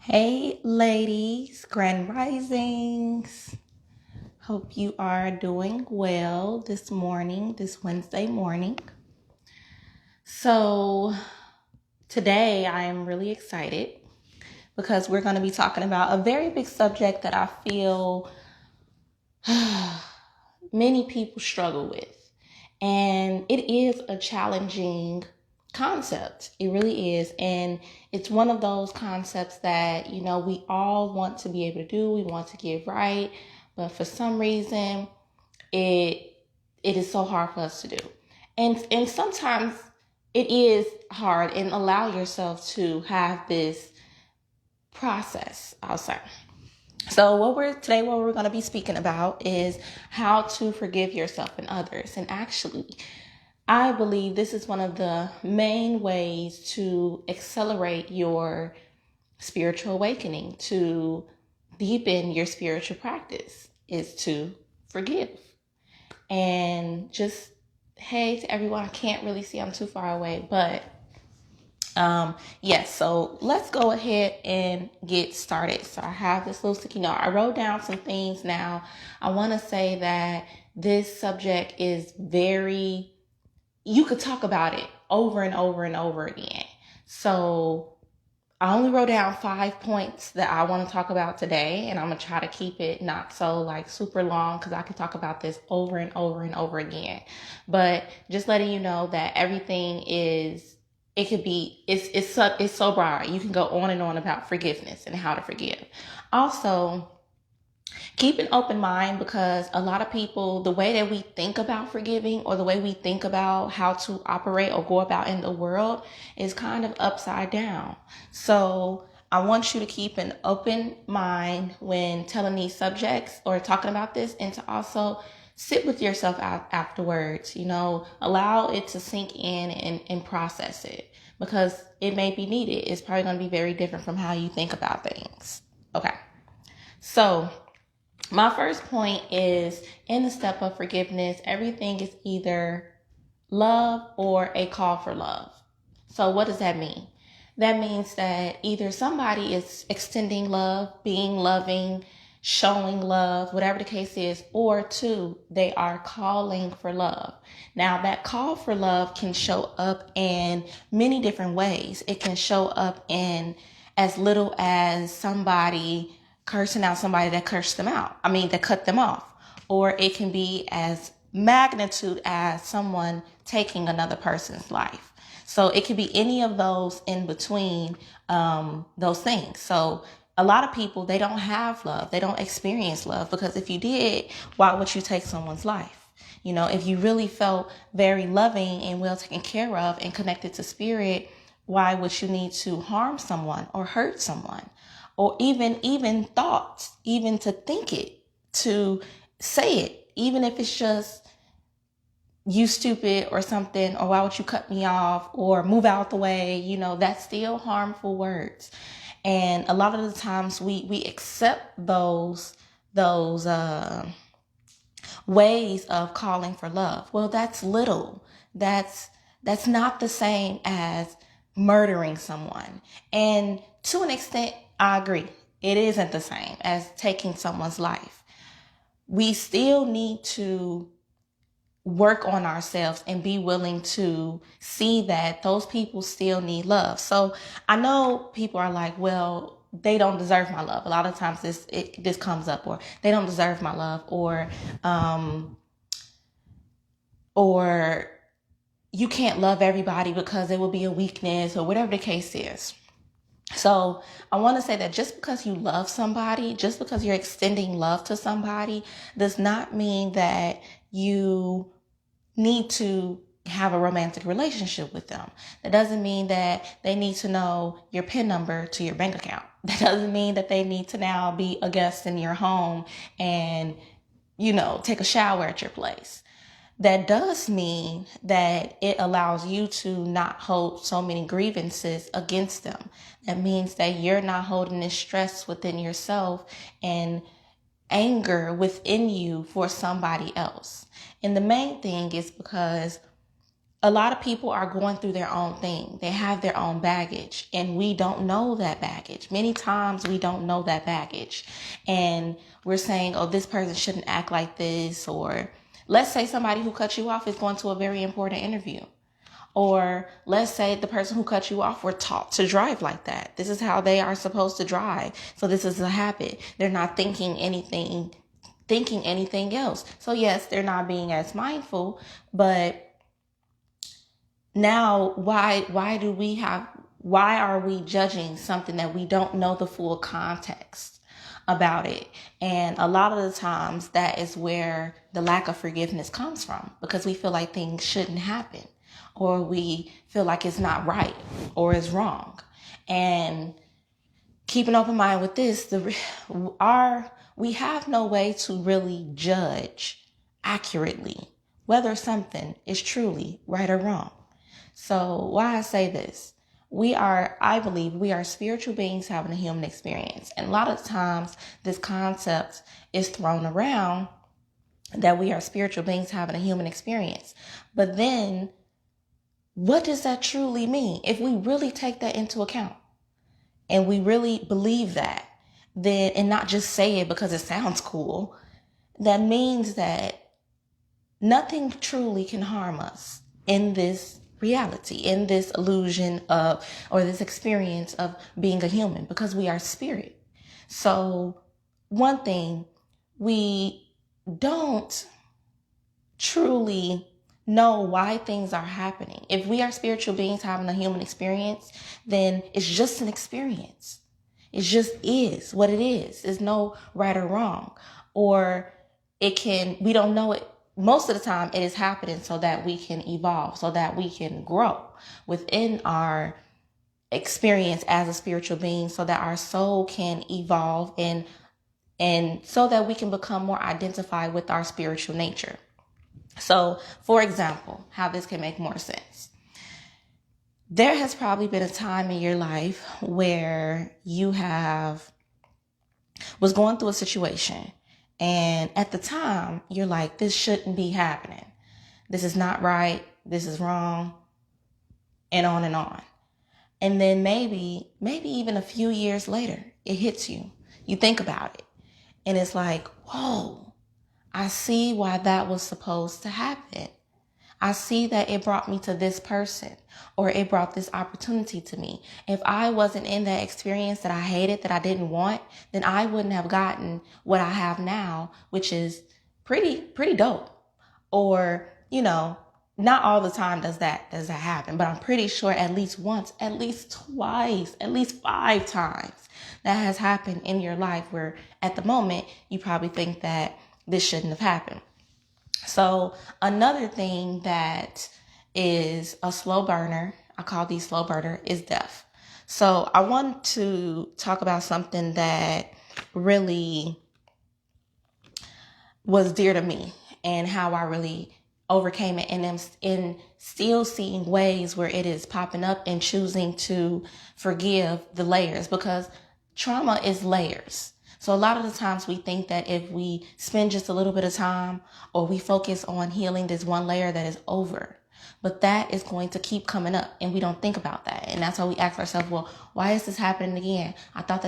Hey, ladies, grand risings. Hope you are doing well this morning, this Wednesday morning. So, today I am really excited because we're going to be talking about a very big subject that I feel many people struggle with. And it is a challenging concept. It really is. And it's one of those concepts that, we all want to be able to do. We want to get right. But for some reason, it it is so hard for us to do. And sometimes it is hard, and allow yourself to have this process, I'll say. So what we're going to be speaking about is how to forgive yourself and others. And actually, I believe this is one of the main ways to accelerate your spiritual awakening, to deepen your spiritual practice, is to forgive. And just, hey to everyone, I can't really see, I'm too far away, but yes, so let's go ahead and get started. So I have this little sticky note. I wrote down some things. Now, I want to say that this subject is you could talk about it over and over and over again. So I only wrote down 5 points that I want to talk about today, and I'm going to try to keep it not so super long because I could talk about this over and over and over again. But just letting you know that everything it's so broad. You can go on and on about forgiveness and how to forgive. Also, keep an open mind, because a lot of people, the way that we think about forgiving or the way we think about how to operate or go about in the world is kind of upside down. So I want you to keep an open mind when telling these subjects or talking about this, and to also sit with yourself afterwards, allow it to sink in and process it, because it may be needed. It's probably going to be very different from how you think about things. Okay. So my first point is, in the step of forgiveness, everything is either love or a call for love. So what does that mean? That means that either somebody is extending love, being loving, showing love, whatever the case is, or two, they are calling for love. Now, that call for love can show up in many different ways. It can show up in as little as somebody cursing out somebody that cursed them out. That cut them off. Or it can be as magnitude as someone taking another person's life. So it could be any of those in between those things. So a lot of people, they don't have love. They don't experience love, because if you did, why would you take someone's life? If you really felt very loving and well taken care of and connected to spirit, why would you need to harm someone or hurt someone? Or even thoughts, even to think it, to say it, even if it's just you stupid or something, or why would you cut me off, or move out the way, that's still harmful words. And a lot of the times we accept those ways of calling for love. Well, that's little. That's not the same as murdering someone. And to an extent, I agree. It isn't the same as taking someone's life. We still need to work on ourselves and be willing to see that those people still need love. So I know people are like, well, they don't deserve my love. A lot of times this comes up, or they don't deserve my love, or you can't love everybody because it will be a weakness, or whatever the case is. So I want to say that just because you love somebody, just because you're extending love to somebody, does not mean that you need to have a romantic relationship with them. That doesn't mean that they need to know your PIN number to your bank account. That doesn't mean that they need to now be a guest in your home and, take a shower at your place. That does mean that it allows you to not hold so many grievances against them. That means that you're not holding this stress within yourself and anger within you for somebody else. And the main thing is because a lot of people are going through their own thing. They have their own baggage, and we don't know that baggage. Many times we don't know that baggage, and we're saying, oh, this person shouldn't act like this. Or let's say somebody who cut you off is going to a very important interview. Or let's say the person who cut you off were taught to drive like that. This is how they are supposed to drive. So this is a habit. They're not thinking anything else. So yes, they're not being as mindful, but now why are we judging something that we don't know the full context about it? And a lot of the times that is where the lack of forgiveness comes from, because we feel like things shouldn't happen, or we feel like it's not right or it's wrong. And keep an open mind with this, we have no way to really judge accurately whether something is truly right or wrong. So why I say this, I believe we are spiritual beings having a human experience. And a lot of times this concept is thrown around that we are spiritual beings having a human experience. But then what does that truly mean? If we really take that into account and we really believe that, then, and not just say it because it sounds cool, that means that nothing truly can harm us in this reality, in this illusion of, or this experience of being a human, because we are spirit. So one thing, we don't truly know why things are happening. If we are spiritual beings having a human experience, then it's just an experience. It just is what it is. There's no right or wrong. Or we don't know it. Most of the time it is happening so that we can evolve, so that we can grow within our experience as a spiritual being, so that our soul can evolve and so that we can become more identified with our spiritual nature. So, for example, how this can make more sense. There has probably been a time in your life where you was going through a situation, and at the time you're like, this shouldn't be happening. This is not right. This is wrong. And on and on. And then maybe even a few years later, it hits you. You think about it. And it's like, whoa, I see why that was supposed to happen. I see that it brought me to this person, or it brought this opportunity to me. If I wasn't in that experience that I hated, that I didn't want, then I wouldn't have gotten what I have now, which is pretty dope. Or, not all the time does that happen, but I'm pretty sure at least once, at least twice, at least 5 times that has happened in your life, where at the moment you probably think that this shouldn't have happened. So another thing that is a slow burner, I call these slow burner, is death. So I want to talk about something that really was dear to me, and how I really overcame it, and am in still seeing ways where it is popping up and choosing to forgive the layers, because trauma is layers. So a lot of the times we think that if we spend just a little bit of time, or we focus on healing this one layer, that is over. But that is going to keep coming up, and we don't think about that. And that's why we ask ourselves, well, why is this happening again? I thought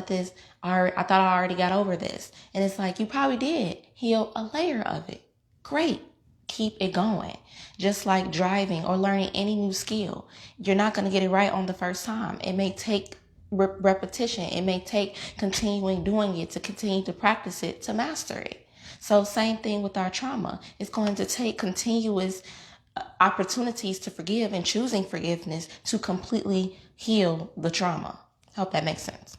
I already got over this. And it's like, you probably did heal a layer of it. Great. Keep it going. Just like driving or learning any new skill. You're not going to get it right on the first time. It may take repetition. It may take continuing doing it, to continue to practice it, to master it. So same thing with our trauma. It's going to take continuous opportunities to forgive and choosing forgiveness to completely heal the trauma. I hope that makes sense.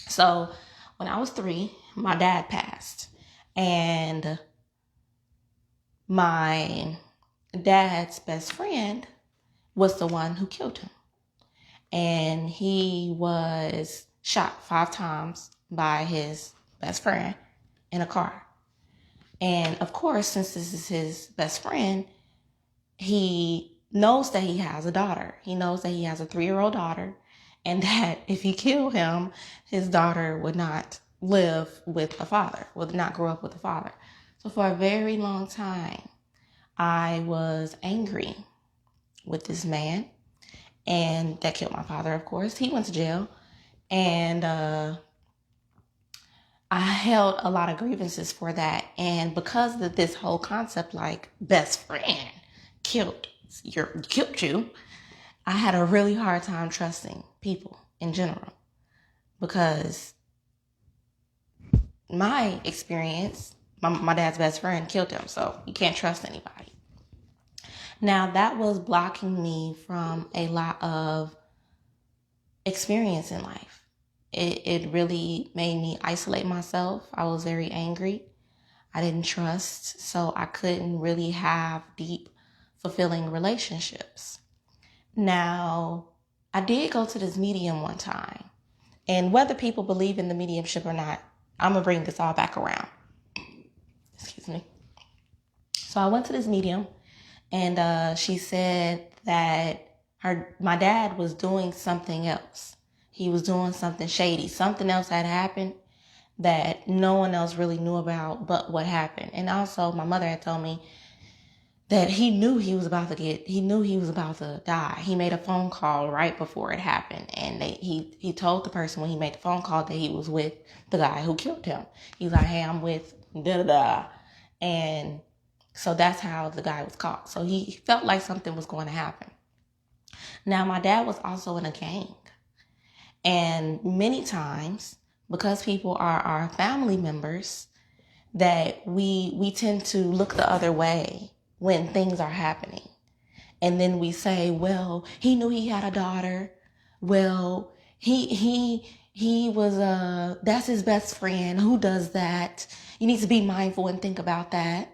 So when I was 3, my dad passed, and my dad's best friend was the one who killed him. And he was shot 5 times by his best friend in a car. And of course, since this is his best friend, he knows that he has a daughter. He knows that he has a 3-year-old daughter, and that if he killed him, his daughter would not live with a father, would not grow up with a father. So for a very long time, I was angry with this man, and that killed my father, of course. He went to jail, and I held a lot of grievances for that. And because of this whole concept, like best friend killed you, I had a really hard time trusting people in general, because my experience, my dad's best friend killed him, so you can't trust anybody. Now, that was blocking me from a lot of experience in life. It really made me isolate myself. I was very angry. I didn't trust, so I couldn't really have deep, fulfilling relationships. Now, I did go to this medium one time, and whether people believe in the mediumship or not, I'm going to bring this all back around. Excuse me. So I went to this medium, and she said that my dad was doing something else. He was doing something shady. Something else had happened that no one else really knew about but what happened. And also my mother had told me that he knew he was about to die. He made a phone call right before it happened. And he told the person when he made the phone call that he was with the guy who killed him. He's like, hey, I'm with da-da-da. And so that's how the guy was caught. So he felt like something was going to happen. Now, my dad was also in a gang. And many times, because people are our family members, that we tend to look the other way when things are happening. And then we say, well, he knew he had a daughter. Well, he was, that's his best friend. Who does that? You need to be mindful and think about that.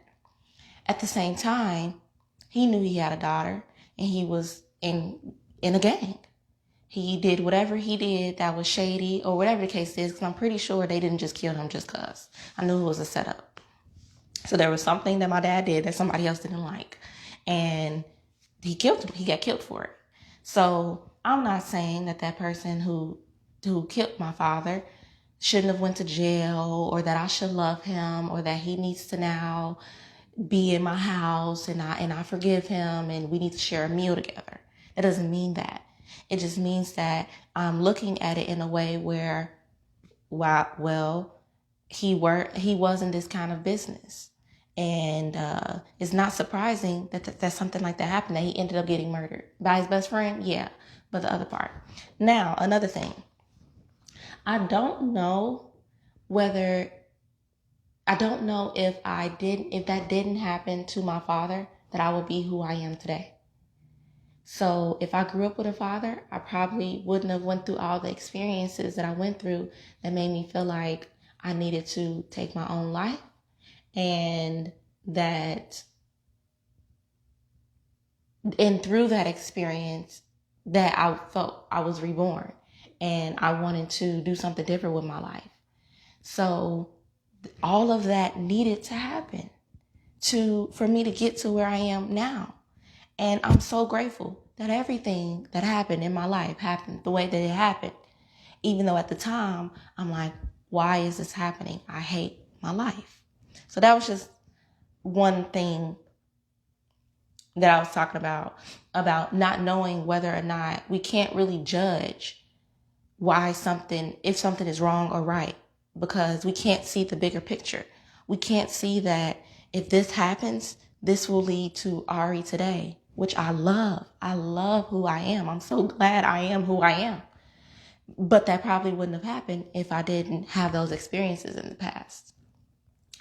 At the same time, he knew he had a daughter, and he was in a gang. He did whatever he did that was shady, or whatever the case is, because I'm pretty sure they didn't just kill him just because. I knew it was a setup. So there was something that my dad did that somebody else didn't like, and he killed him. He got killed for it. So I'm not saying that person who killed my father shouldn't have went to jail, or that I should love him, or that he needs to now be in my house and I forgive him and we need to share a meal together. That doesn't mean that. It just means that I'm looking at it in a way where, well, he was in this kind of business. And it's not surprising that something like that happened, that he ended up getting murdered by his best friend. Yeah, but the other part. Now, another thing. I don't know if that didn't happen to my father, that I would be who I am today. So if I grew up with a father, I probably wouldn't have went through all the experiences that I went through that made me feel like I needed to take my own life, and through that experience that I felt I was reborn and I wanted to do something different with my life. So all of that needed to happen for me to get to where I am now. And I'm so grateful that everything that happened in my life happened the way that it happened. Even though at the time, I'm like, why is this happening? I hate my life. So that was just one thing that I was talking about not knowing whether or not we can't really judge if something is wrong or right, because we can't see the bigger picture. We can't see that if this happens, this will lead to Ari today, which I love. I love who I am. I'm so glad I am who I am. But that probably wouldn't have happened if I didn't have those experiences in the past.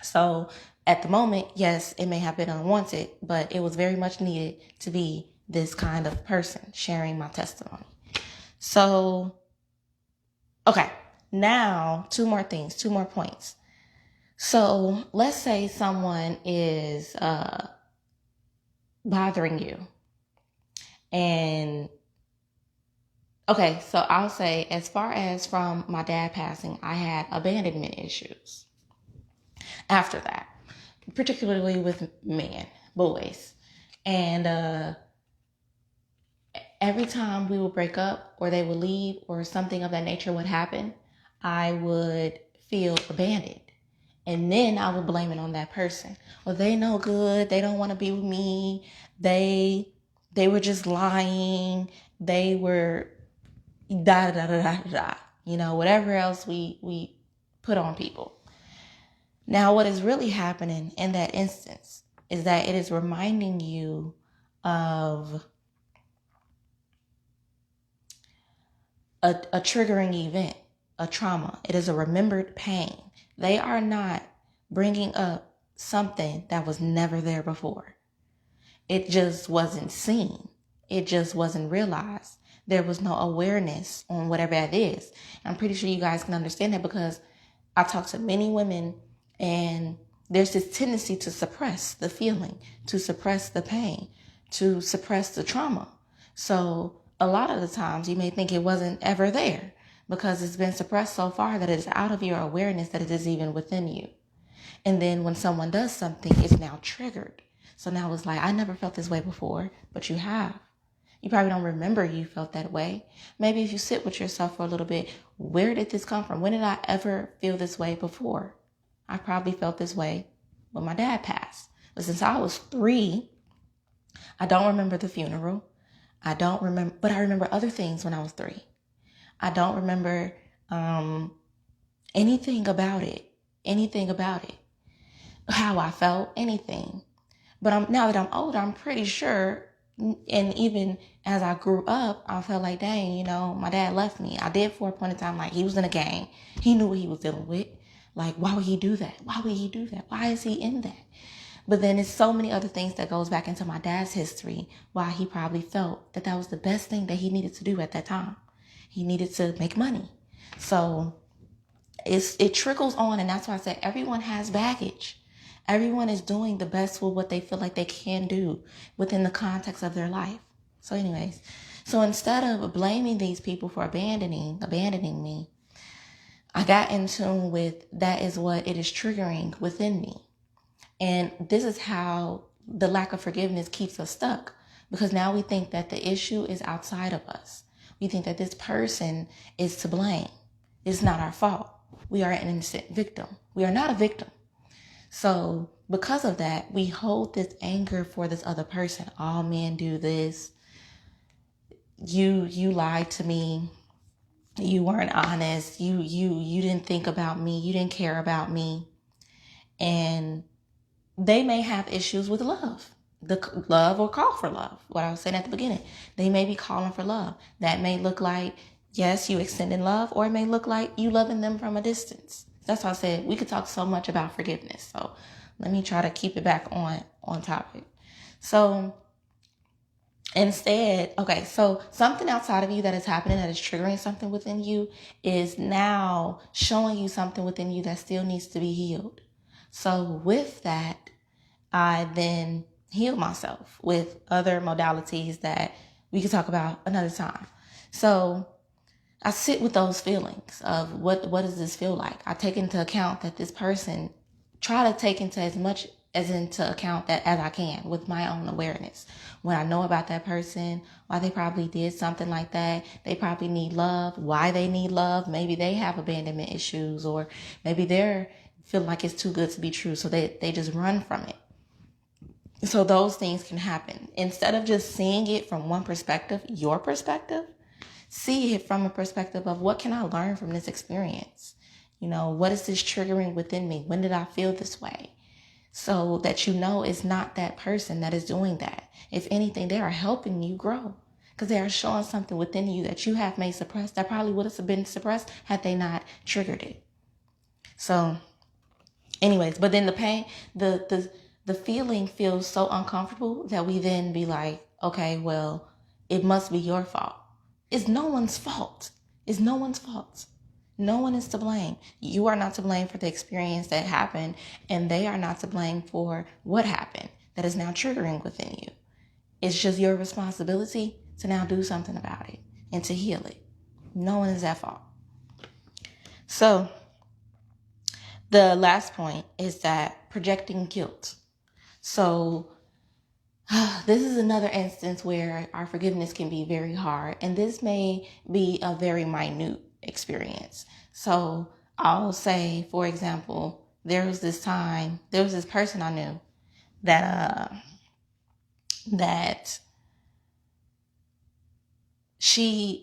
So at the moment, yes, it may have been unwanted, but it was very much needed to be this kind of person sharing my testimony. So, okay, now two more points. So let's say someone is bothering you. And okay, so I'll say, as far as from my dad passing, I had abandonment issues after that, particularly with boys. And every time we would break up or they would leave or something of that nature would happen, I would feel abandoned. And then I would blame it on that person. Well, they no good. They don't want to be with me. They They were just lying. They were da da da da da. Whatever else we put on people. Now, what is really happening in that instance is that it is reminding you of a triggering event, a trauma. It is a remembered pain. They are not bringing up something that was never there before. It just wasn't seen. It just wasn't realized. There was no awareness on whatever that is. I'm pretty sure you guys can understand that because I talk to many women and there's this tendency to suppress the feeling, to suppress the pain, to suppress the trauma. So a lot of the times you may think it wasn't ever there because it's been suppressed so far that it is out of your awareness that it is even within you. And then when someone does something, it's now triggered. So now it's like, I never felt this way before, but you have. You probably don't remember you felt that way. Maybe if you sit with yourself for a little bit, where did this come from? When did I ever feel this way before? I probably felt this way when my dad passed. But since I was 3, I don't remember the funeral. I don't remember, but I remember other things when I was 3. I don't remember anything about it, how I felt, anything. But now that I'm older, I'm pretty sure, and even as I grew up, I felt like, dang, my dad left me. I did for a point in time, like he was in a gang. He knew what he was dealing with. Like, why would he do that? Why would he do that? Why is he in that? But then it's so many other things that goes back into my dad's history, why he probably felt that that was the best thing that he needed to do at that time. He needed to make money. So it trickles on, and that's why I said everyone has baggage. Everyone is doing the best with what they feel like they can do within the context of their life. So anyways, so instead of blaming these people for abandoning me, I got in tune with that is what it is triggering within me. And this is how the lack of forgiveness keeps us stuck, because now we think that the issue is outside of us. We think that this person is to blame. It's not our fault. We are an innocent victim. We are not a victim. So because of that, we hold this anger for this other person. All men do this. You lied to me. You weren't honest. You didn't think about me. You didn't care about me. And they may have issues with love. The love or call for love. What I was saying at the beginning. They may be calling for love. That may look like, yes, you extending love, or it may look like you loving them from a distance. That's why I said we could talk so much about forgiveness. So let me try to keep it back on topic. So instead, okay, so something outside of you that is happening that is triggering something within you is now showing you something within you that still needs to be healed. So with that, I then heal myself with other modalities that we can talk about another time. So I sit with those feelings of what does this feel like? I take into account that this person, try to take into as much as into account that as I can with my own awareness. When I know about that person, why they probably did something like that, they probably need love, why they need love. Maybe they have abandonment issues, or maybe they're feel like it's too good to be true, so they just run from it. So those things can happen. Instead of just seeing it from one perspective, your perspective, see it from a perspective of what can I learn from this experience? What is this triggering within me? When did I feel this way? So that it's not that person that is doing that. If anything, they are helping you grow because they are showing something within you that you have made suppressed that probably would have been suppressed had they not triggered it. So anyways, but then the pain, the feeling feels so uncomfortable that we then be like, okay, well, it must be your fault. It's no one's fault. It's no one's fault. No one is to blame. You are not to blame for the experience that happened, and they are not to blame for what happened that is now triggering within you. It's just your responsibility to now do something about it and to heal it. No one is at fault. So the last point is that projecting guilt. So this is another instance where our forgiveness can be very hard, and this may be a very minute experience. So I'll say, for example, there was this person I knew that she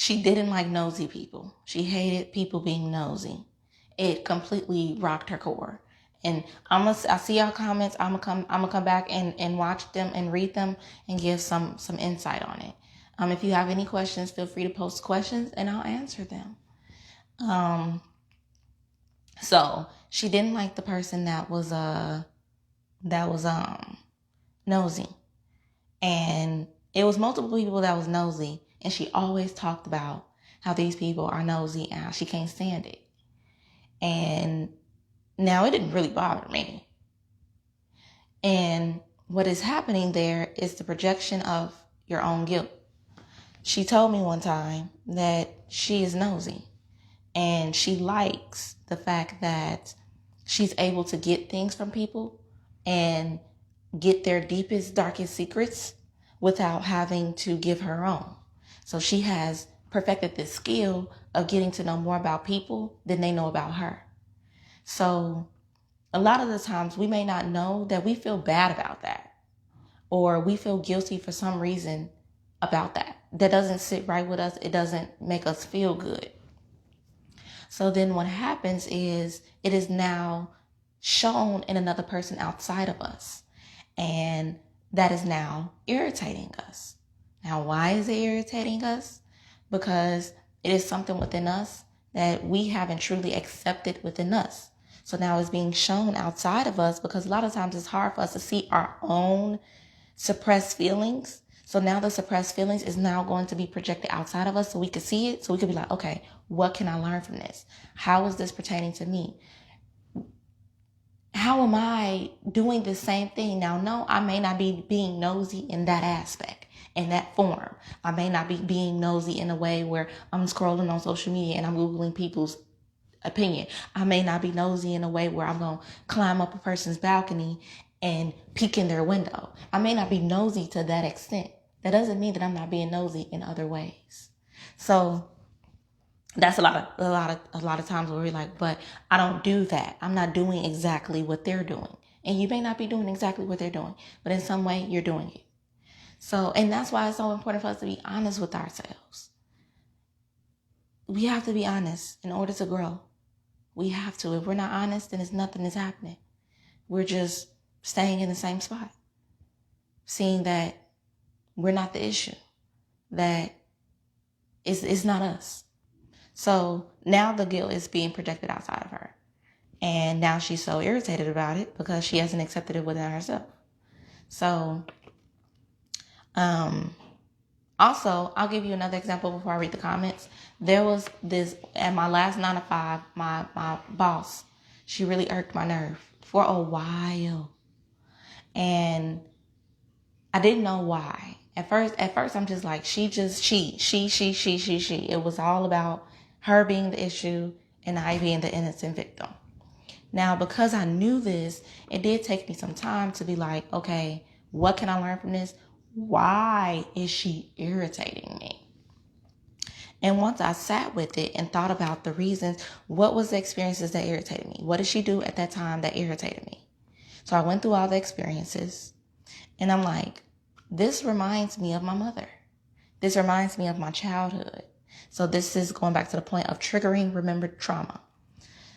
didn't like nosy people. She hated people being nosy. It completely rocked her core. And I see y'all comments. I'm gonna come back and watch them and read them and give some insight on it. If you have any questions, feel free to post questions and I'll answer them. So she didn't like the person that was nosy. And it was multiple people that was nosy, and she always talked about how these people are nosy and how she can't stand it. And now it didn't really bother me. And what is happening there is the projection of your own guilt. She told me one time that she is nosy and she likes the fact that she's able to get things from people and get their deepest, darkest secrets without having to give her own. So she has perfected this skill of getting to know more about people than they know about her. So a lot of the times we may not know that we feel bad about that, or we feel guilty for some reason about that. That doesn't sit right with us. It doesn't make us feel good. So then what happens is it is now shown in another person outside of us. And that is now irritating us. Now, why is it irritating us? Because it is something within us that we haven't truly accepted within us. So now it's being shown outside of us because a lot of times it's hard for us to see our own suppressed feelings. So now the suppressed feelings is now going to be projected outside of us so we can see it. So we could be like, okay, what can I learn from this? How is this pertaining to me? How am I doing the same thing? Now, no, I may not be being nosy in that aspect, in that form. I may not be being nosy in a way where I'm scrolling on social media and I'm Googling people's opinion. I may not be nosy in a way where I'm going to climb up a person's balcony and peek in their window. I may not be nosy to that extent. That doesn't mean that I'm not being nosy in other ways. So that's a lot of times where we're like, but I don't do that. I'm not doing exactly what they're doing. And you may not be doing exactly what they're doing, but in some way you're doing it. So, and that's why it's so important for us to be honest with ourselves. We have to be honest in order to grow. We have to. If we're not honest, then nothing is happening. We're just staying in the same spot. Seeing that we're not the issue. That it's not us. So now the guilt is being projected outside of her. And now she's so irritated about it because she hasn't accepted it within herself. So, also, I'll give you another example before I read the comments. There was this, at my last 9 to 5, my boss, she really irked my nerve for a while. And I didn't know why. At first I'm just like, she. It was all about her being the issue and I being the innocent victim. Now, because I knew this, it did take me some time to be like, okay, what can I learn from this? Why is she irritating me? And once I sat with it and thought about the reasons, what was the experiences that irritated me? What did she do at that time that irritated me? So I went through all the experiences and I'm like, this reminds me of my mother. This reminds me of my childhood. So this is going back to the point of triggering remembered trauma.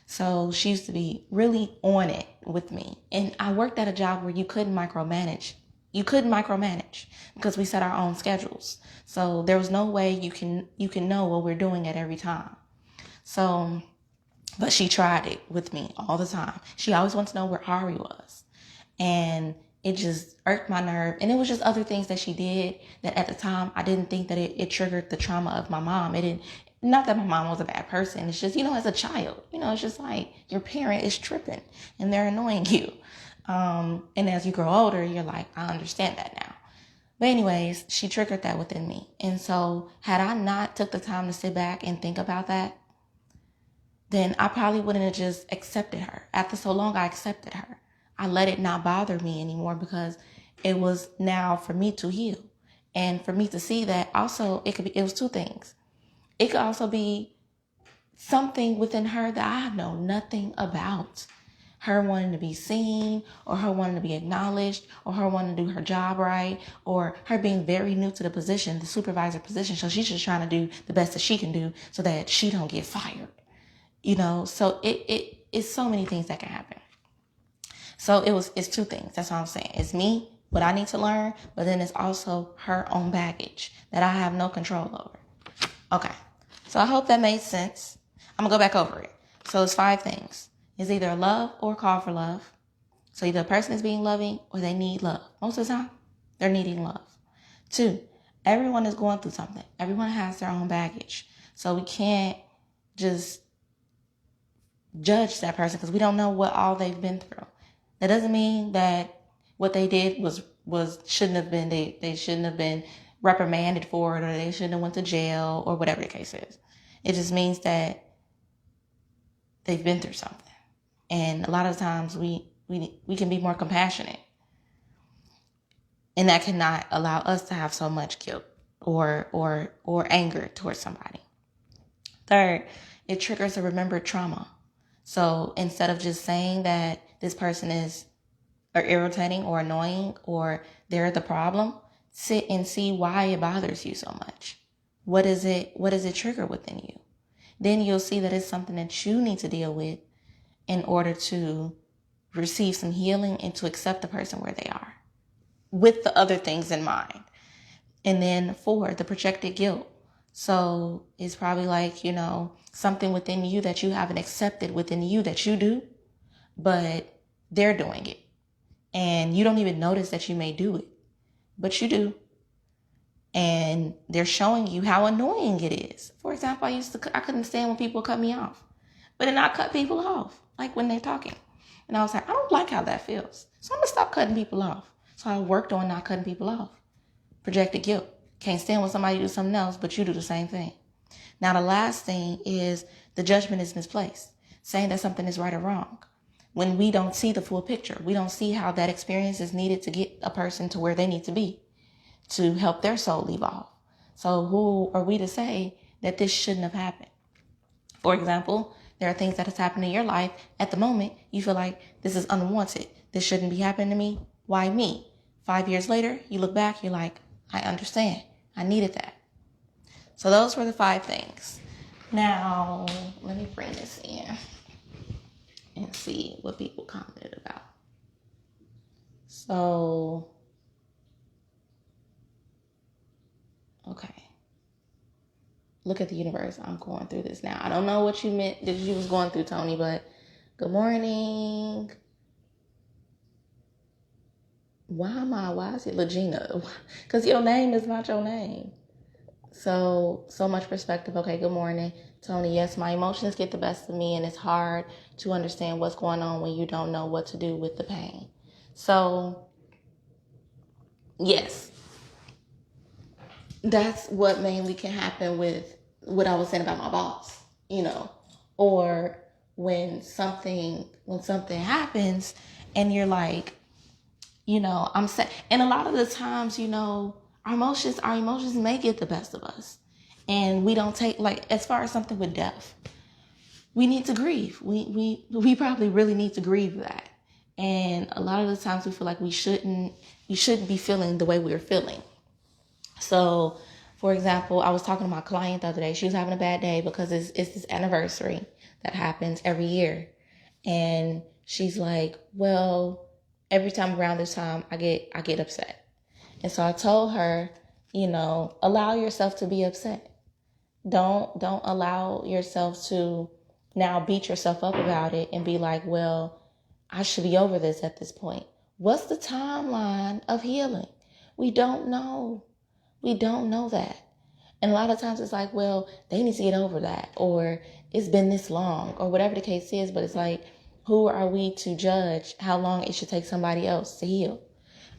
So she used to be really on it with me. And I worked at a job where you couldn't micromanage. You couldn't micromanage because we set our own schedules. So there was no way you can know what we're doing at every time. So, but she tried it with me all the time. She always wanted to know where Ari was. And it just irked my nerve. And it was just other things that she did that at the time, I didn't think that it triggered the trauma of my mom. It didn't, not that my mom was a bad person. It's just, as a child, it's just like your parent is tripping and they're annoying you. And as you grow older, you're like, I understand that now. But anyways, she triggered that within me. And so had I not took the time to sit back and think about that, then I probably wouldn't have just accepted her. After so long, I accepted her. I let it not bother me anymore because it was now for me to heal. And for me to see that also, it was two things. It could also be something within her that I know nothing about. her wanting to be seen, or her wanting to be acknowledged, or her wanting to do her job right, or her being very new to the position, the supervisor position. So she's just trying to do the best that she can do so that she don't get fired. So it's so many things that can happen. So it's two things. That's what I'm saying. It's me, what I need to learn, but then it's also her own baggage that I have no control over. Okay. So I hope that made sense. I'm going to go back over it. So it's 5 things. It's either love or call for love. So either a person is being loving or they need love. Most of the time, they're needing love. 2, everyone is going through something. Everyone has their own baggage. So we can't just judge that person because we don't know what all they've been through. That doesn't mean that what they did was shouldn't have been, they shouldn't have been reprimanded for it, or they shouldn't have went to jail, or whatever the case is. It just means that they've been through something. And a lot of times we can be more compassionate. And that cannot allow us to have so much guilt or anger towards somebody. 3rd, it triggers a remembered trauma. So instead of just saying that this person is irritating or annoying or they're the problem, sit and see why it bothers you so much. What is it trigger within you? Then you'll see that it's something that you need to deal with in order to receive some healing and to accept the person where they are, with the other things in mind. And then 4, the projected guilt. So it's probably like, something within you that you haven't accepted within you that you do, but they're doing it. And you don't even notice that you may do it, but you do. And they're showing you how annoying it is. For example, I couldn't stand when people cut me off, but then I cut people off, like when they're talking. And I was like, I don't like how that feels. So I'm going to stop cutting people off. So I worked on not cutting people off. Projected guilt. Can't stand when somebody do something else, but you do the same thing. Now, the last thing is the judgment is misplaced, saying that something is right or wrong. When we don't see the full picture, we don't see how that experience is needed to get a person to where they need to be, to help their soul evolve. So who are we to say that this shouldn't have happened? For example, there are things that has happened in your life at the moment. You feel like this is unwanted. This shouldn't be happening to me. Why me? 5 years later, you look back, you're like, I understand. I needed that. So those were the 5 things. Now, let me bring this in and see what people commented about. So, okay. Look at the universe. I'm going through this now. I don't know what you meant that you was going through, Tony, but good morning. Why is it Legina? Because your name is not your name. So much perspective. Okay, good morning, Tony. Yes, my emotions get the best of me, and it's hard to understand what's going on when you don't know what to do with the pain. So, yes, that's what mainly can happen with what I was saying about my boss, or when something happens and you're like, I'm sad. And a lot of the times, our emotions may get the best of us. And we don't take, as far as something with death, we need to grieve. We probably really need to grieve that. And a lot of the times we feel like we shouldn't be feeling the way we're feeling. So, for example, I was talking to my client the other day. She was having a bad day because it's this anniversary that happens every year. And she's like, well, every time around this time, I get upset. And so I told her, allow yourself to be upset. Don't allow yourself to now beat yourself up about it and be like, well, I should be over this at this point. What's the timeline of healing? We don't know. We don't know that. And a lot of times it's like, well, they need to get over that, or it's been this long, or whatever the case is. But it's like, who are we to judge how long it should take somebody else to heal,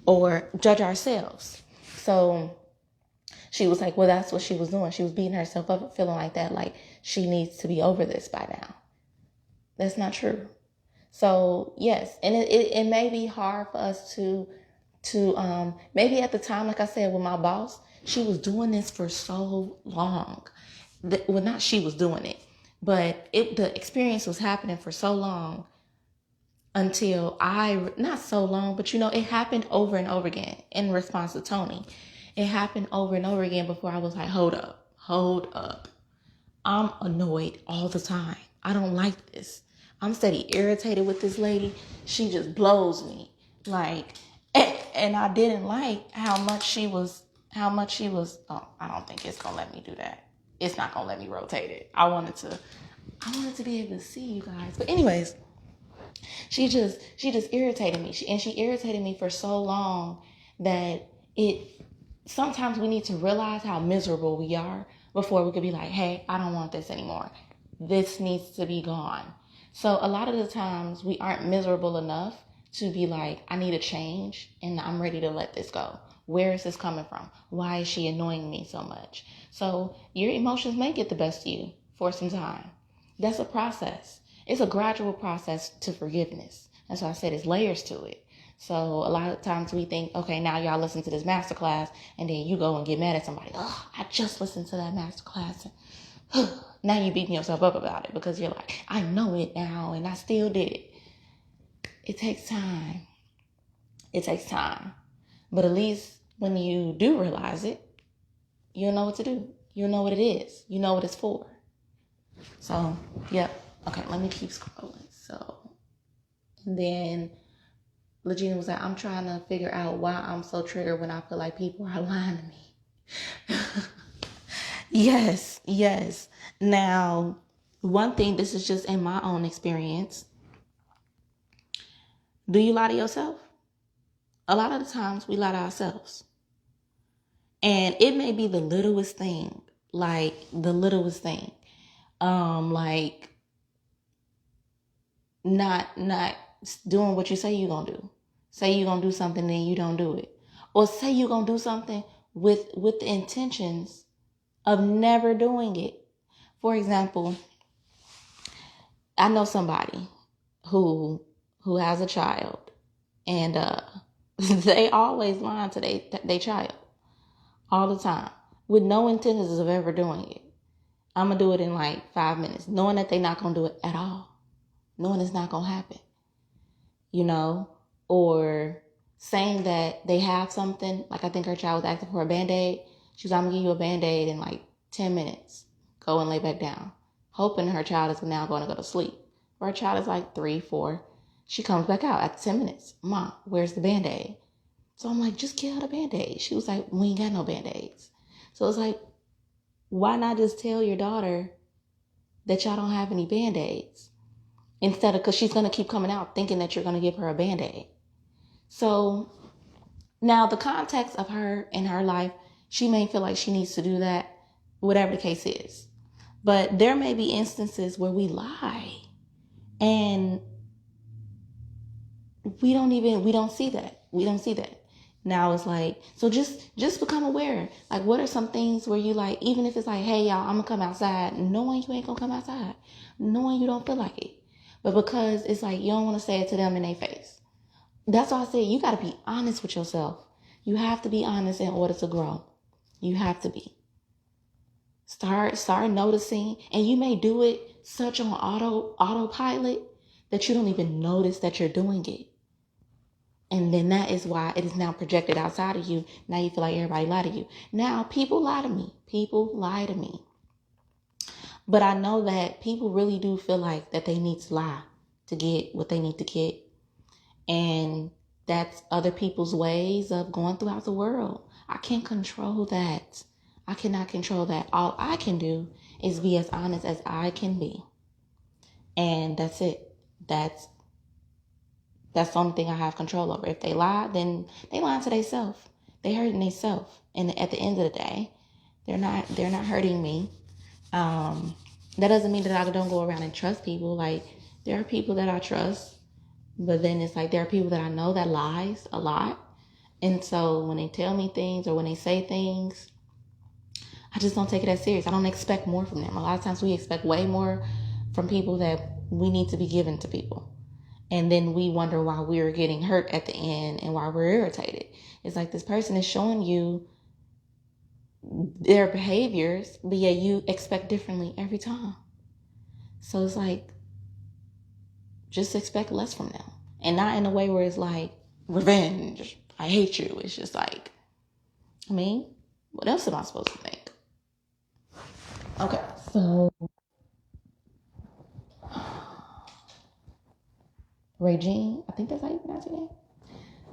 or judge ourselves? So she was like, well, that's what she was doing. She was beating herself up, feeling like that, like she needs to be over this by now. That's not true. So yes, and it may be hard for us to maybe at the time, like I said, with my boss, she was doing this for so long. Well, not she was doing it, but the experience was happening for so long until not so long, but it happened over and over again in response to Tony. It happened over and over again before I was like, hold up. I'm annoyed all the time. I don't like this. I'm steady irritated with this lady. She just blows me. Like, and I didn't like how much she was, oh, I don't think it's going to let me do that. It's not going to let me rotate it. I wanted to be able to see you guys. But anyways, she just irritated me. She irritated me for so long that sometimes we need to realize how miserable we are before we could be like, hey, I don't want this anymore. This needs to be gone. So a lot of the times we aren't miserable enough to be like, I need a change and I'm ready to let this go. Where is this coming from? Why is she annoying me so much? So your emotions may get the best of you for some time. That's a process. It's a gradual process to forgiveness. That's why I said there's layers to it. So a lot of times we think, okay, now y'all listen to this masterclass, and then you go and get mad at somebody. Oh, I just listened to that masterclass. Now you beating yourself up about it because you're like, I know it now, and I still did it. It takes time. It takes time. But at least when you do realize it, you'll know what to do. You'll know what it is. You know what it's for. So, yep. Okay, let me keep scrolling. So, and then Legina was like, I'm trying to figure out why I'm so triggered when I feel like people are lying to me. Yes. Now, one thing, this is just in my own experience. Do you lie to yourself? A lot of the times we lie to ourselves. And it may be the littlest thing. Like not doing what you say you're going to do. Say you're going to do something, then you don't do it. Or say you're going to do something with the intentions of never doing it. For example, I know somebody who has a child, and they always lie to their child all the time with no intentions of ever doing it. I'm going to do it in like 5 minutes, knowing that they're not going to do it at all, knowing it's not going to happen, or saying that they have something. Like I think her child was asking for a Band-Aid. She was, I'm going to give you a Band-Aid in like 10 minutes. Go and lay back down. Hoping her child is now going to go to sleep. Or her child is like 3, 4. She comes back out after 10 minutes. Mom, where's the Band-Aid? So I'm like, just get out a Band-Aid. She was like, we ain't got no Band-Aids. So it's like, why not just tell your daughter that y'all don't have any Band-Aids? Instead of, because she's going to keep coming out thinking that you're going to give her a Band-Aid. So now the context of her in her life, she may feel like she needs to do that, whatever the case is. But there may be instances where we lie and we don't see that. We don't see that. Now it's like, so just become aware. Like, what are some things where you like, even if it's like, hey y'all, I'm gonna come outside, knowing you ain't gonna come outside, knowing you don't feel like it. But because it's like, you don't want to say it to them in their face. That's why I say you got to be honest with yourself. You have to be honest in order to grow. You have to be. Start noticing, and you may do it such on autopilot that you don't even notice that you're doing it. And then that is why it is now projected outside of you. Now you feel like everybody lied to you. Now people lie to me. People lie to me. But I know that people really do feel like that they need to lie to get what they need to get. And that's other people's ways of going throughout the world. I can't control that. I cannot control that. All I can do is be as honest as I can be. And that's it. That's the only thing I have control over. If they lie, then they lie to themselves. They hurting themselves. And at the end of the day, they're not hurting me. That doesn't mean that I don't go around and trust people. Like, there are people that I trust, but then it's like there are people that I know that lies a lot. And so when they tell me things or when they say things, I just don't take it as serious. I don't expect more from them. A lot of times we expect way more from people that we need to be given to people. And then we wonder why we're getting hurt at the end and why we're irritated. It's like this person is showing you their behaviors, but yet you expect differently every time. So it's like, just expect less from them. And not in a way where it's like, revenge, I hate you. It's just like, I mean, what else am I supposed to think? Okay, so Regine, I think that's how you pronounce your name.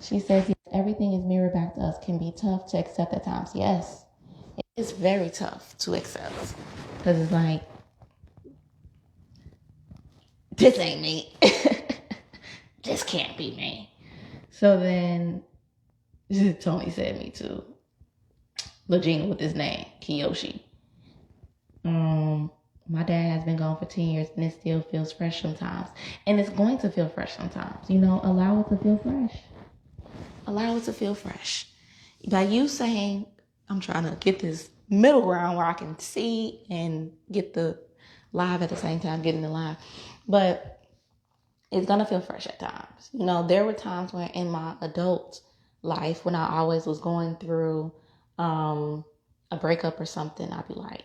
She says, yes, everything is mirrored back to us. Can be tough to accept at times. Yes, it's very tough to accept. Because it's like, this ain't me. This can't be me. So then Tony said me too. Legina with his name, Kiyoshi. My dad has been gone for 10 years and it still feels fresh sometimes. And it's going to feel fresh sometimes. You know, allow it to feel fresh. Allow it to feel fresh. By you saying, I'm trying to get this middle ground where I can see and get the live at the same time, getting the live. But it's going to feel fresh at times. You know, there were times where in my adult life, when I always was going through a breakup or something, I'd be like,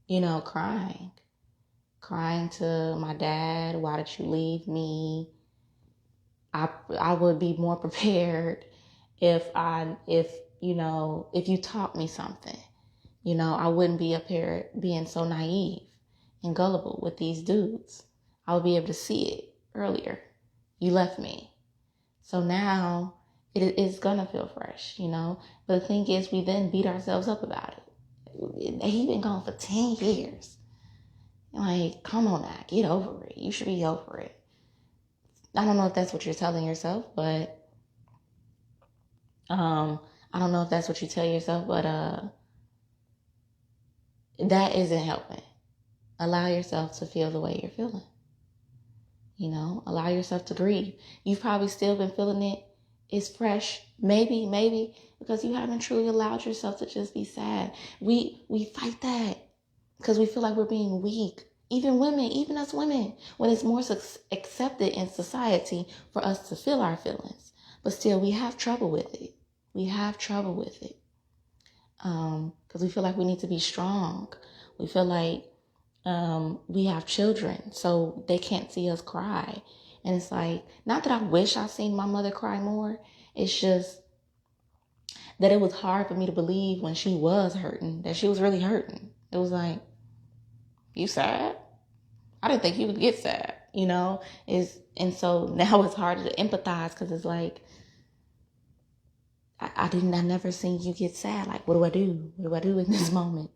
you know, crying to my dad. Why did you leave me? I would be more prepared if you taught me something. You know, I wouldn't be up here being so naive and gullible with these dudes. I would be able to see it earlier. You left me. So now it is gonna feel fresh, you know. But the thing is, we then beat ourselves up about it. He been gone for 10 years. Like, come on now, get over it. You should be over it. I don't know if that's what you're telling yourself, but I don't know if that's what you tell yourself, but that isn't helping. Allow yourself to feel the way you're feeling. You know, allow yourself to grieve. You've probably still been feeling it. It's fresh. Maybe because you haven't truly allowed yourself to just be sad. We fight that because we feel like we're being weak. Even women, even us women, when it's more accepted in society for us to feel our feelings. But still, we have trouble with it. Because we feel like we need to be strong. We feel like we have children, so they can't see us cry. And it's like, not that I wish I seen my mother cry more. It's just that it was hard for me to believe when she was hurting, that she was really hurting. It was like, you sad? I didn't think you would get sad, you know? And so now it's harder to empathize because it's like, I never seen you get sad. Like, what do I do? What do I do in this moment?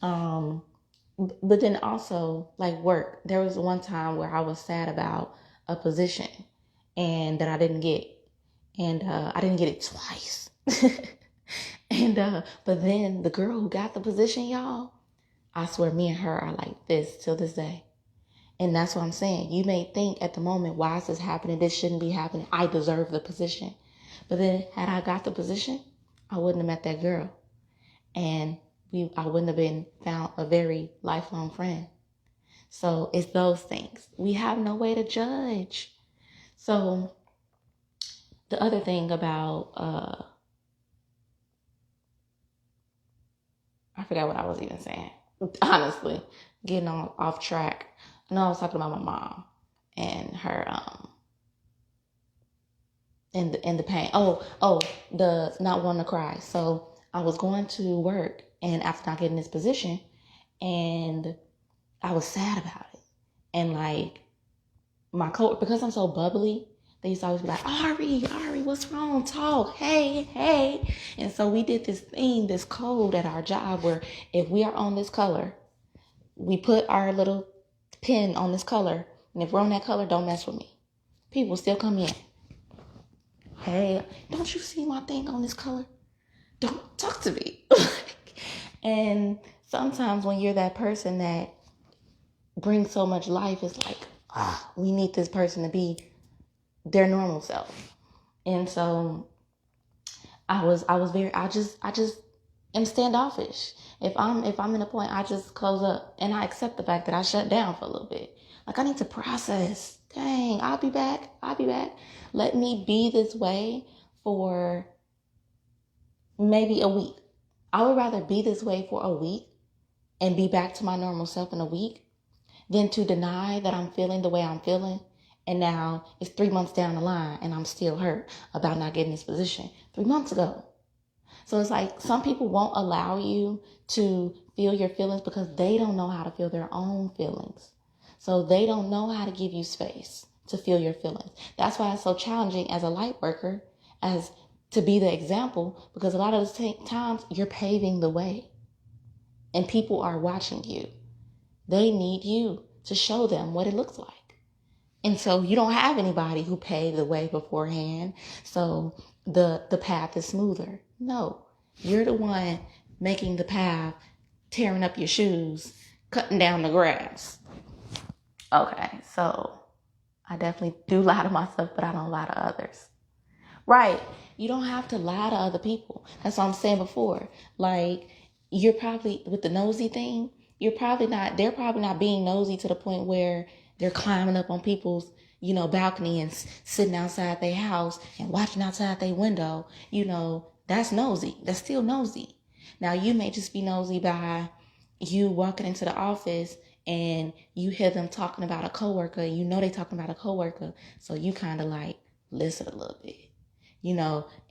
But then also, like, work. There was one time where I was sad about a position and that I didn't get. And I didn't get it twice. But then the girl who got the position, y'all, I swear me and her are like this till this day. And that's what I'm saying. You may think at the moment, why is this happening? This shouldn't be happening. I deserve the position. But then had I got the position, I wouldn't have met that girl. And I wouldn't have been found a very lifelong friend. So it's those things. We have no way to judge. So the other thing about, I forgot what I was even saying. Honestly, getting off track. I know I was talking about my mom and her, and the pain. The not wanting to cry. So I was going to work, and after not getting this position, and I was sad about it. And like because I'm so bubbly, they used to always be like, Ari, what's wrong? Talk. Hey. And so we did this code at our job where if we are on this color, we put our little pin on this color. And if we're on that color, don't mess with me. People still come in. Hey, don't you see my thing on this color? Don't talk to me. And sometimes when you're that person that brings so much life, it's like, we need this person to be their normal self. And so I just am standoffish. If I'm in a point, I just close up and I accept the fact that I shut down for a little bit. Like, I need to process. Dang, I'll be back. Let me be this way for maybe a week. I would rather be this way for a week and be back to my normal self in a week than to deny that I'm feeling the way I'm feeling And now it's 3 months down the line and I'm still hurt about not getting this position 3 months ago. So it's like some people won't allow you to feel your feelings because they don't know how to feel their own feelings. So they don't know how to give you space to feel your feelings. That's why it's so challenging as a light worker, as to be the example, because a lot of the times you're paving the way and people are watching you. They need you to show them what it looks like. And so you don't have anybody who paved the way beforehand, so the path is smoother. No, you're the one making the path, tearing up your shoes, cutting down the grass. Okay, so I definitely do lie to myself, but I don't lie to others. Right, you don't have to lie to other people. That's what I'm saying before. Like, you're probably, with the nosy thing, they're probably not being nosy to the point where they're climbing up on people's, balcony and sitting outside their house and watching outside their window. That's nosy. That's still nosy. Now, you may just be nosy by you walking into the office and you hear them talking about a coworker. They talking about a coworker. So you kind of like listen a little bit,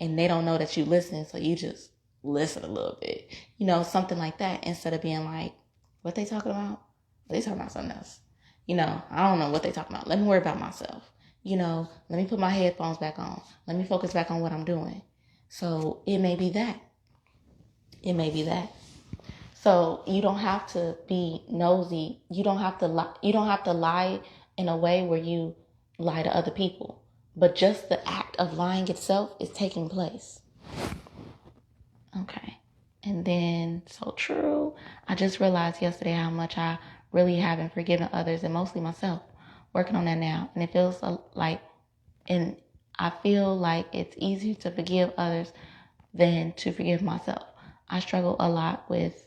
and they don't know that you listen. So you just listen a little bit, something like that, instead of being like, what they talking about? They talking about something else. I don't know what they talking about. Let me worry about myself. Let me put my headphones back on. Let me focus back on what I'm doing. So it may be that. It may be that. So you don't have to be nosy. You don't have to lie. You don't have to lie in a way where you lie to other people. But just the act of lying itself is taking place. Okay. And then, so true, I just realized yesterday how much I really haven't forgiven others, and mostly myself. Working on that now. And it feels like, and I feel like it's easier to forgive others than to forgive myself. I struggle a lot with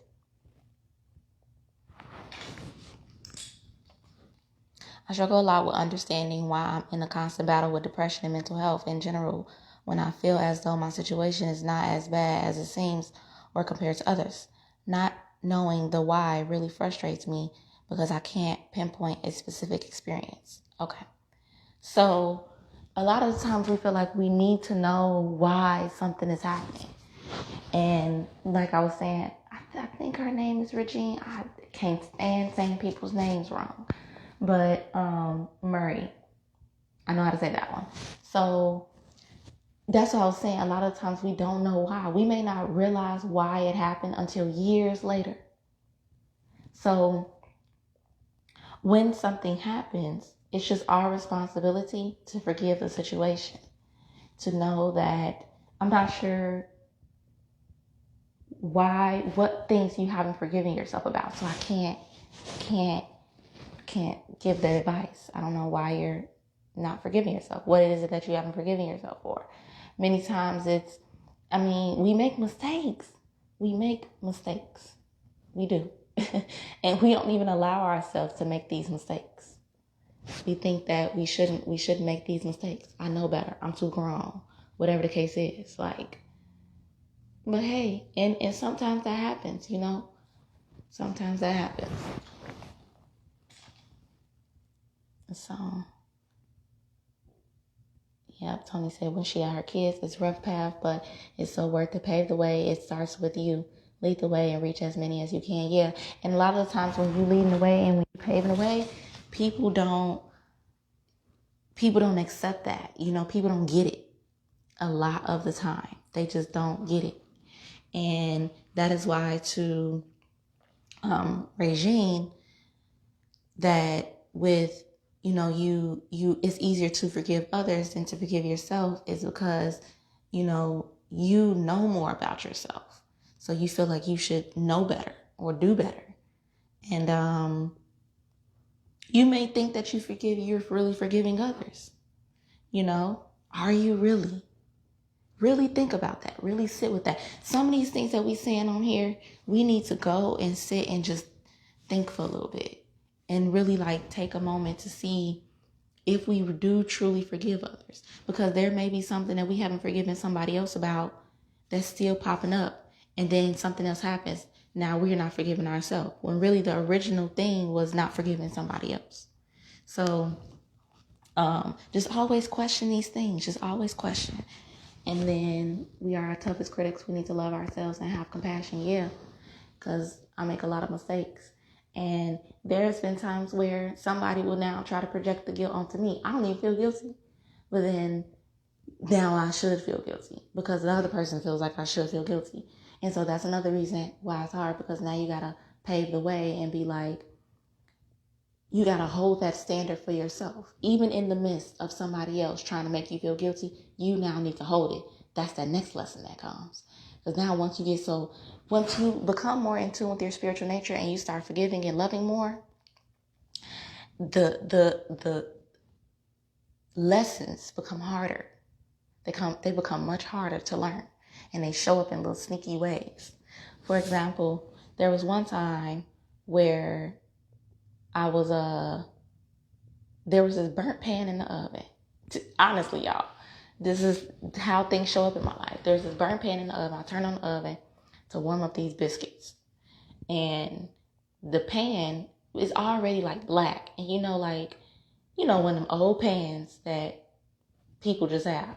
understanding why I'm in a constant battle with depression and mental health in general, when I feel as though my situation is not as bad as it seems or compared to others. Not knowing the why really frustrates me because I can't pinpoint a specific experience. Okay. So a lot of the times we feel like we need to know why something is happening. And like I was saying, I think her name is Regine. I can't stand saying people's names wrong. But Murray, I know how to say that one. So that's what I was saying. A lot of times we don't know why. We may not realize why it happened until years later. So when something happens, it's just our responsibility to forgive the situation. To know that I'm not sure what things you haven't forgiven yourself about. So I can't give that advice. I don't know why you're not forgiving yourself. What is it that you haven't forgiven yourself for? Many times we make mistakes. We do. And we don't even allow ourselves to make these mistakes. We think that we shouldn't make these mistakes. I know better. I'm too grown. Whatever the case is. But hey, and sometimes that happens, Sometimes that happens. So, yep, Tony said when she had her kids, it's a rough path, but it's so worth to pave the way. It starts with you. Lead the way and reach as many as you can. Yeah, and a lot of the times when you leading the way and when you paving the way, people don't accept that. People don't get it a lot of the time. They just don't get it. And that is why to Regine, that with you it's easier to forgive others than to forgive yourself, is because you know more about yourself, so you feel like you should know better or do better. And you may think that you're really forgiving others. Are you really think about that? Really sit with that. Some of these things that we saying on here, we need to go and sit and just think for a little bit and really take a moment to see if we do truly forgive others, because there may be something that we haven't forgiven somebody else about that's still popping up, and then something else happens. Now we're not forgiving ourselves, when really the original thing was not forgiving somebody else. So Just always question these things. Just always question. And then we are our toughest critics. We need to love ourselves and have compassion. Yeah, because I make a lot of mistakes. And there's been times where somebody will now try to project the guilt onto me. I don't even feel guilty. But then now I should feel guilty because the other person feels like I should feel guilty. And so that's another reason why it's hard, because now you got to pave the way and be like, you got to hold that standard for yourself. Even in the midst of somebody else trying to make you feel guilty, you now need to hold it. That's that next lesson that comes. Because now once you become more in tune with your spiritual nature and you start forgiving and loving more, the lessons become harder. They become much harder to learn, and they show up in little sneaky ways. For example, there was one time where there was this burnt pan in the oven. Honestly, y'all, this is how things show up in my life. There's this burnt pan in the oven. I turn on the oven to warm up these biscuits, and the pan is already like black. And one of them old pans that people just have.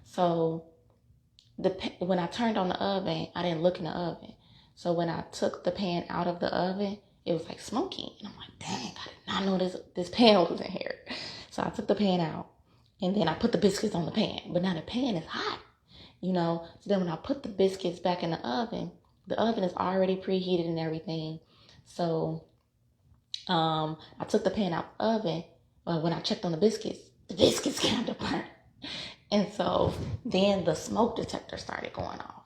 So when I turned on the oven, I didn't look in the oven. So when I took the pan out of the oven, it was like smoky. And I'm like, dang, I did not know this pan was in here. So I took the pan out, and then I put the biscuits on the pan. But now the pan is hot, So then when I put the biscuits back in the oven is already preheated and everything. So I took the pan out of the oven. But when I checked on the biscuits kind of burnt. And so then the smoke detector started going off.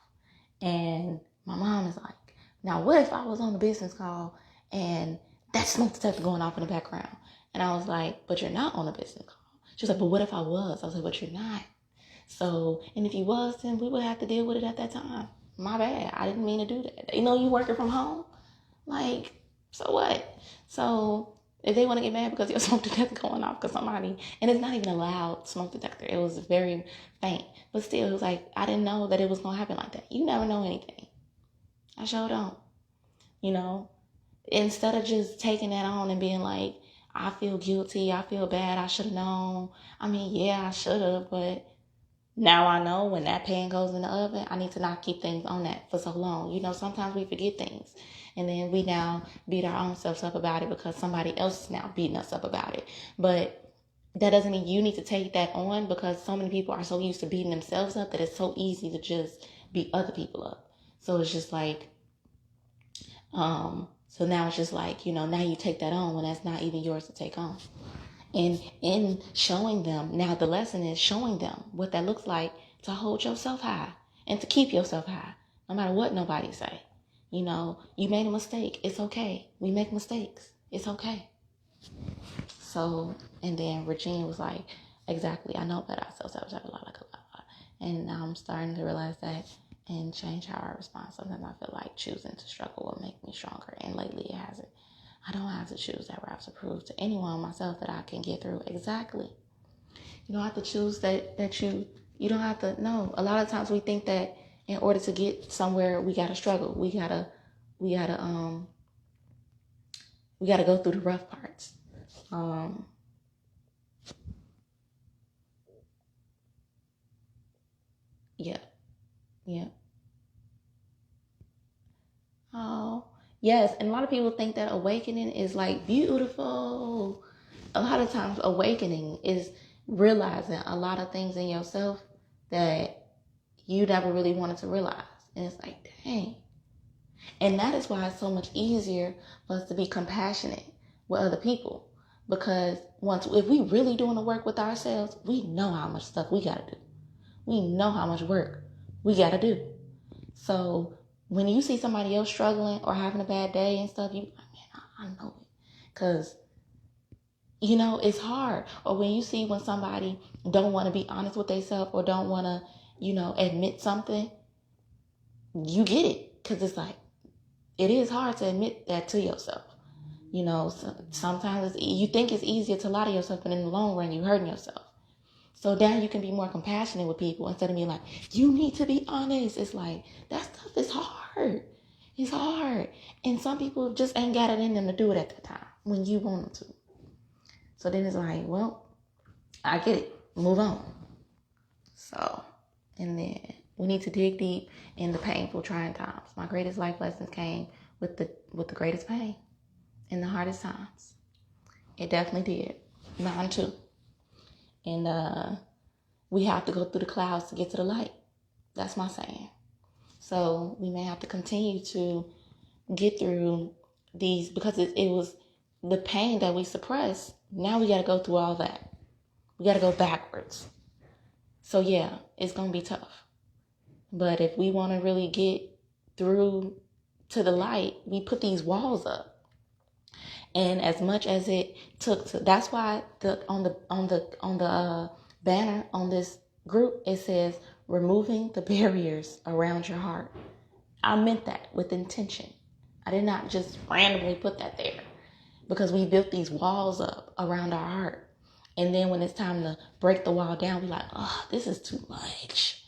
And my mom is like, now what if I was on a business call and that smoke detector going off in the background? And I was like, but you're not on a business call. She was like, but what if I was? I was like, but you're not. So, and if you was, then we would have to deal with it at that time. My bad. I didn't mean to do that. You working from home? Like, so what? So if they want to get mad because your smoke detector going off because somebody, and it's not even a loud smoke detector, it was very faint, but still, it was like, I didn't know that it was going to happen like that. You never know anything. I sure don't. Instead of just taking that on and being like, I feel guilty, I feel bad, I should have known. I mean, yeah, I should have, but now I know when that pan goes in the oven, I need to not keep things on that for so long. Sometimes we forget things. And then we now beat our own selves up about it because somebody else is now beating us up about it. But that doesn't mean you need to take that on, because so many people are so used to beating themselves up that it's so easy to just beat other people up. So it's just like, so now it's just like, now you take that on when that's not even yours to take on. And in showing them, now the lesson is showing them what that looks like to hold yourself high and to keep yourself high, no matter what nobody say. You made a mistake. It's okay. We make mistakes. It's okay. So, and then Regina was like, exactly, I know that I self-sabotage a lot. And now I'm starting to realize that and change how I respond. Sometimes I feel like choosing to struggle will make me stronger. And lately it hasn't. I don't have to choose that, where I have to prove to anyone, myself, that I can get through. Exactly. You don't have to choose that you don't have to. No, a lot of times we think that in order to get somewhere, we got to struggle. We gotta go through the rough parts. Yeah. Oh, yes. And a lot of people think that awakening is like beautiful. A lot of times awakening is realizing a lot of things in yourself that you never really wanted to realize. And it's like, dang. And that is why it's so much easier for us to be compassionate with other people. Because if we really doing the work with ourselves, we know how much stuff we got to do. We know how much work we got to do. So when you see somebody else struggling or having a bad day and stuff, you, man, I know it. Because, it's hard. Or when you see when somebody don't want to be honest with themselves or don't want to, admit something, you get it. Because it's like, it is hard to admit that to yourself. Sometimes you think it's easier to lie to yourself, but in the long run, you're hurting yourself. So now you can be more compassionate with people instead of being like, you need to be honest. It's like, that stuff is hard. It's hard. And some people just ain't got it in them to do it at that time when you want them to. So then it's like, well, I get it. Move on. So, and then we need to dig deep in the painful, trying times. My greatest life lessons came with the greatest pain in the hardest times. It definitely did. Mine too. And we have to go through the clouds to get to the light. That's my saying. So we may have to continue to get through these, because it was the pain that we suppressed. Now we got to go through all that. We got to go backwards. So yeah, it's going to be tough. But if we want to really get through to the light, we put these walls up. And as much as it took to, that's why on the banner on this group, it says removing the barriers around your heart. I meant that with intention. I did not just randomly put that there, because we built these walls up around our heart. And then when it's time to break the wall down, we're like, oh, this is too much.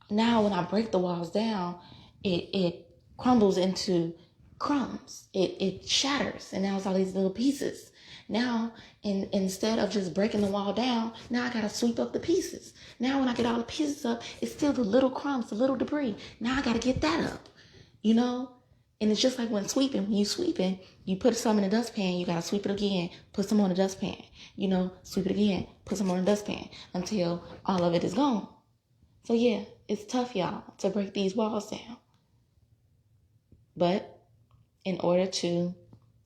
Now when I break the walls down, it crumbles into crumbs. It shatters, and now it's all these little pieces. Now, instead of just breaking the wall down, now I gotta sweep up the pieces. Now when I get all the pieces up, it's still the little crumbs, the little debris. Now I gotta get that up, And it's just like when you sweeping, you put some in the dustpan, you gotta sweep it again, put some on the dustpan, sweep it again, put some on the dustpan until all of it is gone. So yeah, it's tough, y'all, to break these walls down. But in order to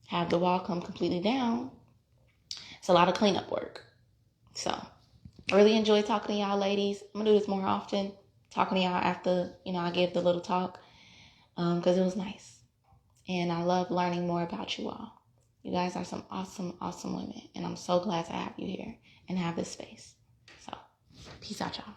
have the wall come completely down, it's a lot of cleanup work. So I really enjoy talking to y'all ladies. I'm gonna do this more often, talking to y'all after, I give the little talk, because it was nice. And I love learning more about you all. You guys are some awesome, awesome women. And I'm so glad to have you here and have this space. So, peace out, y'all.